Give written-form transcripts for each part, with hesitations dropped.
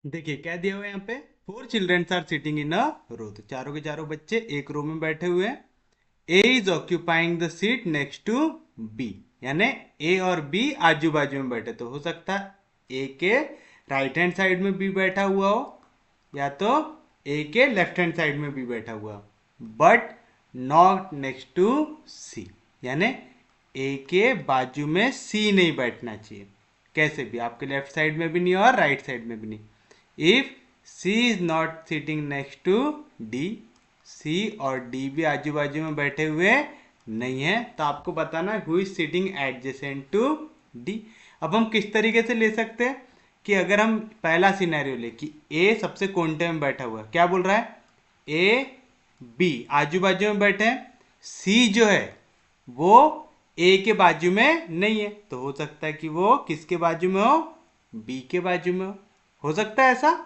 देखिए क्या दिया हुआ है यहाँ पे, 4 चिल्ड्रन आर सिटिंग इन अ रो। तो चारों के चारों बच्चे एक रो में बैठे हुए हैं। A is occupying the seat next to B, यानी ए और बी आजू बाजू में बैठे। तो हो सकता है ए के राइट हैंड साइड में बी बैठा हुआ हो, या तो ए के लेफ्ट हैंड साइड में बी बैठा हुआ हो, बट नॉट नेक्स्ट टू सी, यानी ए के बाजू में सी नहीं बैठना चाहिए। कैसे भी, आपके लेफ्ट साइड में भी नहीं और राइट साइड में भी नहीं। If C is not sitting next to D, C और डी भी आजू बाजू में बैठे हुए नहीं है, तो आपको बताना who is sitting adjacent to D. अब हम किस तरीके से ले सकते हैं कि अगर हम पहला सिनेरियो ले कि ए सबसे कोने में बैठा हुआ है, क्या बोल रहा है, ए बी आजू बाजू में बैठे हैं, सी जो है वो ए के बाजू में नहीं है, तो हो सकता है कि वो किसके बाजू में हो, बी के बाजू में हो सकता है ऐसा।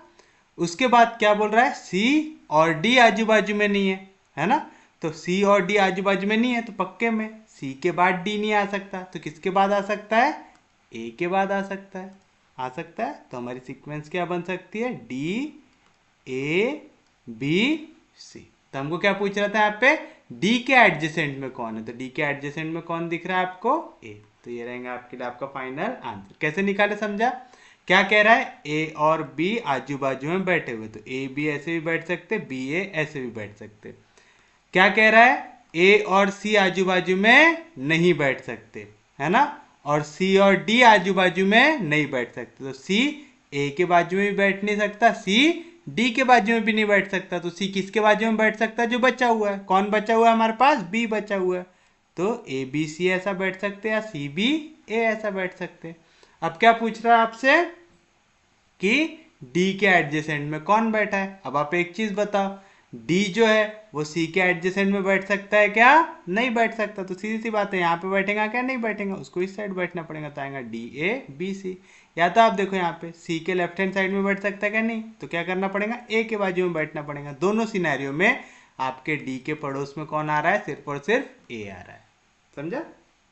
उसके बाद क्या बोल रहा है, सी और डी आजू बाजू में नहीं है ना। तो सी और डी आजू बाजू में नहीं है, तो पक्के में सी के बाद डी नहीं आ सकता, तो किसके बाद आ सकता है, ए के बाद आ सकता है। तो हमारी सीक्वेंस क्या बन सकती है, डी ए बी सी। तो हमको क्या पूछ रहा था यहाँ पे, डी के एडजेसेंट में कौन है, तो डी के एडजेसेंट में कौन दिख रहा है आपको, ए। तो ये रहेंगे आपके लिए आपका फाइनल आंसर। कैसे निकाले समझा, क्या कह रहा है, ए और बी आजू बाजू में बैठे हुए, तो ए बी ऐसे भी बैठ सकते, बी ए ऐसे भी बैठ सकते। क्या कह रहा है, ए और सी आजू बाजू में नहीं बैठ सकते, है ना, और सी और डी आजू बाजू में नहीं बैठ सकते। तो सी ए के बाजू में भी बैठ नहीं सकता, सी डी के बाजू में भी नहीं बैठ सकता, तो सी किसके बाजू में बैठ सकता है, जो बचा हुआ है। कौन बचा हुआ है हमारे पास, बी बचा हुआ है। तो ए बी सी ऐसा बैठ सकते हैं, या सी बी ए ऐसा बैठ सकते हैं। अब क्या पूछ रहा है आपसे कि डी के एडजेसेंट में कौन बैठा है। अब आप एक चीज बताओ, डी जो है वो सी के एडजेसेंट में बैठ सकता है क्या, नहीं बैठ सकता। तो सीधी सी बात है, यहाँ पे बैठेगा क्या, नहीं बैठेगा, उसको इस साइड बैठना पड़ेगा, तो आएगा डी ए बी सी। या तो आप देखो यहाँ पे सी के लेफ्ट हैंड साइड में बैठ सकता है क्या, नहीं, तो क्या करना पड़ेगा, ए के बाजू में बैठना पड़ेगा। दोनों सिनेरियो में आपके डी के पड़ोस में कौन आ रहा है, सिर्फ और सिर्फ ए आ रहा है। समझा।